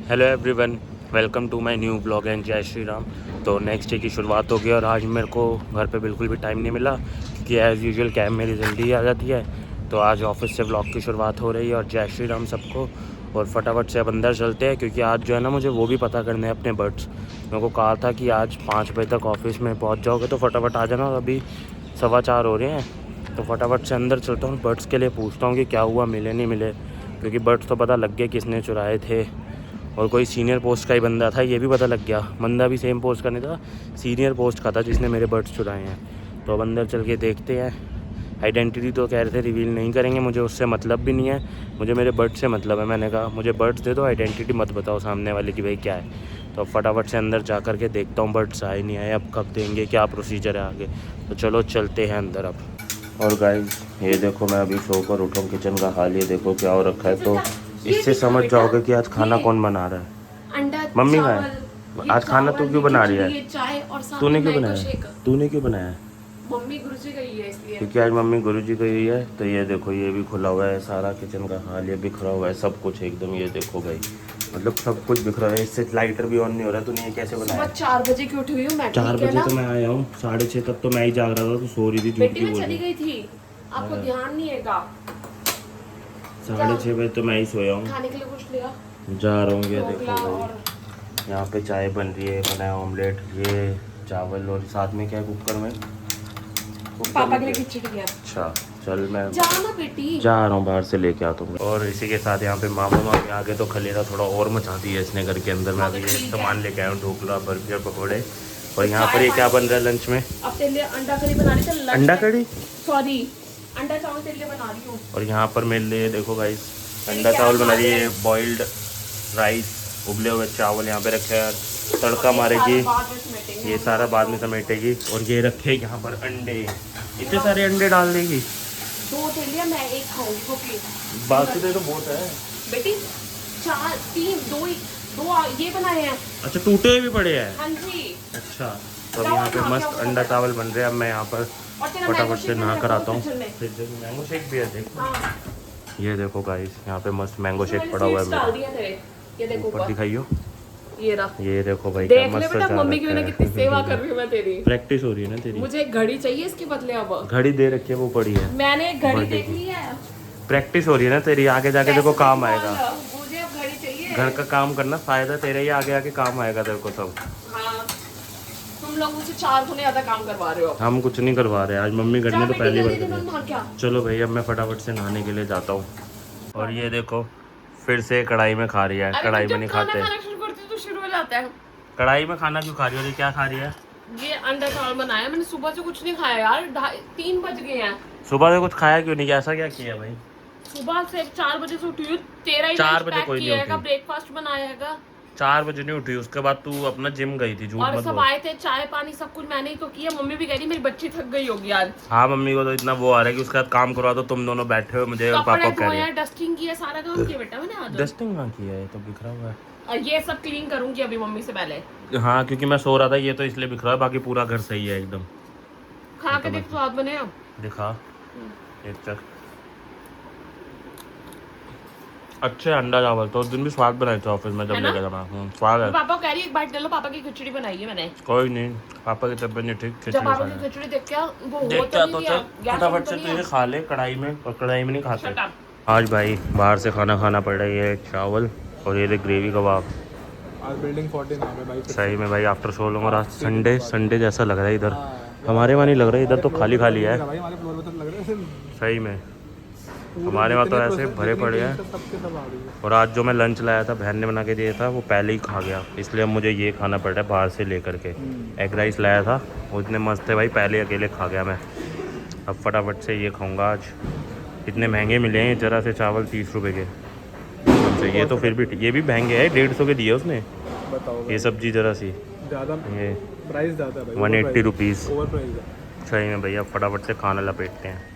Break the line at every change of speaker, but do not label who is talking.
Hello everyone, welcome to my new blog and जय श्री राम। तो next day की शुरुआत हो गई और आज मेरे को घर पे बिल्कुल भी टाइम नहीं मिला क्योंकि एज़ यूजुअल कैब मेरी जल्दी आ जाती है। तो आज ऑफिस से ब्लॉग की शुरुआत हो रही है और जय श्री राम सबको। और फटाफट से अब अंदर चलते हैं क्योंकि आज जो है ना मुझे वो भी पता करने हैं अपने बर्ड्स। मेरे को कहा था कि आज 5 बजे तक ऑफिस में पहुँच जाओगे तो फटाफट आ जाना। और अभी 4:15 हो रहे हैं तो फटाफट से अंदर चलता हूँ, बर्ड्स के लिए पूछता हूँ कि क्या हुआ, मिले नहीं मिले। क्योंकि बर्ड्स तो पता लग गया किसने चुराए थे और कोई सीनियर पोस्ट का ही बंदा था, ये भी पता लग गया। बंदा भी सेम पोस्ट का नहीं था, सीनियर पोस्ट का था जिसने मेरे बर्ड्स चुराए हैं। तो अब अंदर चल के देखते हैं। आइडेंटिटी तो कह रहे थे रिवील नहीं करेंगे, मुझे उससे मतलब भी नहीं है, मुझे मेरे बर्ड्स से मतलब है। मैंने कहा मुझे बर्ड्स दे दो, आइडेंटिटी मत बताओ सामने वाले की भाई क्या है। तो अब फटाफट से अंदर जा कर के देखता हूँ बर्ड्स आए नहीं आए, अब कब देंगे, क्या प्रोसीजर है आगे। तो चलो चलते हैं अंदर अब। और गाइस ये देखो, मैं अभी सोकर उठा हूँ, किचन का हाल ये देखो क्या हो रखा है। तो इससे समझ जाओगे कि आज खाना कौन बना रहा है।
अंडा
मम्मी का
चावल,
है।
ये
आज खाना तू
चावल,
क्यों
ये
बना रही
खिचड़ी,
है?
ये चाय और साथ
तूने
में
क्यों
मैंगो
बनाया?
शेक।
तूने क्यों बनाया?
मम्मी गुरुजी गई है इसलिए।
क्योंकि आज मम्मी गुरुजी गई हुई है। तो ये देखो, ये भी खुला हुआ है सारा किचन का हाल, ये बिखरा हुआ है सब कुछ एकदम। ये देखो भाई, मतलब सब कुछ बिखरा है। इससे लाइटर भी ऑन नहीं हो रहा। तूने ये कैसे बनाया?
सुबह 4 बजे की उठी हुई हूँ मैं,
4
ठीक है
बजे
ना।
तो मैं आया हूँ, 6:30 तक तो मैं ही जाग रहा था। तो सो रही थी, झूठ
बेटी
क्यों
मैं
बोल रही
चली
हूँ?
गई थी, आपको ध्यान नहीं है।
6:30 बजे तो मैं ही सोया हूँ।
खाने के लिए कुछ लिया,
जा रहा हूँ। ये
ढोकला
देखो
और
भाई, यहाँ पे चाय बन रही है, बना है ऑमलेट, ये चावल और साथ में क्या है कुकर में?
पापा के लिए खिचड़ी है।
अच्छा चल, मैं
जाना बेटी,
जा रहा हूँ, बाहर से लेके आता हूँ। और इसी के साथ यहाँ पे मामा मामी आगे तो खलेरा थोड़ा और मचा दी है इसने घर के अंदर। मैं अभी ये सामान लेके आया हूँ, ढोकला, बर्गर, पकौड़े। और यहाँ पर ये क्या बन रहा है लंच में?
अब तेरे लिए अंडा करी बना रही थी।
अंडा कड़ी?
सॉरी, अंडा चावल तेरे लिए बना रही हूँ।
और यहाँ पर मेरे लिए देखो गाइस, अंडा चावल बना रही है, बॉइल्ड राइस, उबले हुए चावल यहाँ पे रखे हैं, तड़का मारेगी, ये सारा बाद में समेटेगी। और ये रखे यहाँ पर अंडे, इतने सारे अंडे डाल देगी।
2 तेरे लिए, मैं 1 खाऊंगी वो प्लीज।
बाकी तो बहुत है
बेटी 4 3 2 ये बनाए हैं।
अच्छा, टूटे हुए भी पड़े हैं?
हाँ जी।
अच्छा, तो अब यहाँ पे मस्त अंडा चावल बन रहे हैं। अब मैं यहाँ पर फटाफट से नहा कर आता हूँ। फिर देखो मैंगो शेक भी है, देखो।
हाँ।
ये देखो गाइस, यहाँ पे मस्त मैंगो शेक
मैंने
पड़ा हुआ है
सीड्स डाल
मेरा।
दिए तेरे, ये देखो
ऊपर
ऊपर।
दिखाइयो,
ये रहा,
ये देखो भाई क्या
देख ले
मस्त
बेटा
सजा
मम्मी की
रखा
मैंने
है।
कितनी सेवा कर रही हूँ मैं तेरी।
प्रैक्टिस हो रही है ना तेरी।
मुझे एक घड़ी चाहिए इसके बदले। अब
घड़ी दे रखी है, वो पड़ी है।
मैंने एक घड़ी
बर्थडे
देख
की
ली है।
प्रैक्टिस हो रही है ना तेरी, आगे जाके देखो काम आएगा।
मुझे अब घड़ी चाहिए।
घर का काम करना फायदा तेरा ही, आगे आके काम आएगा तेरे को सब।
हाँ, तुम लोग मुझसे 4 गुने ज्यादा काम करवा रहे हो।
हम कुछ नहीं करवा रहे, आज मम्मी घर में तो पहली बार कर रही है।
क्या?
चलो भाई, अब मैं फटाफट से नहाने के लिए जाता हूँ। और ये देखो फिर से कढ़ाई में खा रही है। कढ़ाई में नहीं खाते।
खाना शुरू करती तो शुरू हो जाता है।
कढ़ाई में खाना क्यों खा रही हो? क्या खा रही है?
ये अंडा चावल बनाया मैंने, सुबह से कुछ नहीं खाया यार। 3 बज गए हैं।
सुबह से कुछ खाया क्यों नहीं? ऐसा क्या किया भाई?
सुबह से 4 बजे से उठी हूँ। तेरा ही
4 बजे कोई नहीं उठी।
ब्रेकफास्ट बनाएगा।
4 बजे नहीं उठी, उसके बाद तू अपना जिम गई थी, झूठ
और
मत
सब
बोल।
आए थे, चाय पानी सब कुछ मैंने ही तो किया। मम्मी भी कह रही मेरी बच्ची थक गई होगी आज।
हाँ, मम्मी को तो इतना वो आ रहा है कि उसके बाद काम करवा दो, तुम दोनों बैठे हो, मुझे और पापा कह रहे हैं।
डस्टिंग किया, सारा काम किया बेटा मैंने आज।
डस्टिंग कहाँ किया है? तो बिखरा हुआ है।
और ये सब क्लीन करूंगी अभी मम्मी से पहले।
हाँ, क्योंकि मैं सो रहा था, ये तो इसलिए बिखरा है, बाकी पूरा घर सही है एकदम।
खा के देख स्वाद बने अब।
दिखा एक चक। अच्छे अंडा चावल तो उस दिन भी स्वाद बनाए थे ऑफिस में जब लेकर जाना। स्वाद है।
पापा कह रही एक बाइट ले लो, पापा की खिचड़ी बनाई है मैंने।
कोई नहीं, पापा की तबीयत नहीं ठीक,
जब पापा की खिचड़ी देख क्या वो
देखता तो चल फटाफट से तुझे खा ले कढ़ाई में, और कढ़ाई में नहीं खाते आज भाई। बाहर से खाना खाना पड़ रहा है, ये चावल और ये ग्रेवी कबाब।
आज बिल्डिंग 14 नाम है भाई।
सही में भाई, आफ्टर सो लॉन्ग। और आज संडे जैसा लग रहा है इधर। हमारे वहाँ नहीं लग रहा है, इधर तो खाली खाली है
भाई, हमारे फ्लोर पे तो लग रहा है
सही में। हमारे वहाँ तो ऐसे भरे पड़े हैं।
सबके सब आ रही है।
और आज जो मैं लंच लाया था, बहन ने बना के दिया था, वो पहले ही खा गया, इसलिए अब मुझे ये खाना पड़ रहा है बाहर से लेकर के। एग राइस लाया था, वो इतने मस्त थे भाई, पहले अकेले खा गया मैं। अब फटाफट से ये खाऊंगा आज। इतने महंगे मिले हैं जरा से चावल, 30 रुपये के। अच्छा, ये तो फिर भी ये भी महंगे है, 150 के दिए उसने।
बताओ
ये सब्जी जरा सी,
ज़्यादा
ये
प्राइस ज़्यादा है भाई।
180 रुपीज़।
ओवर प्राइस है।
सही में भैया, फटाफट से खाना लपेटते हैं।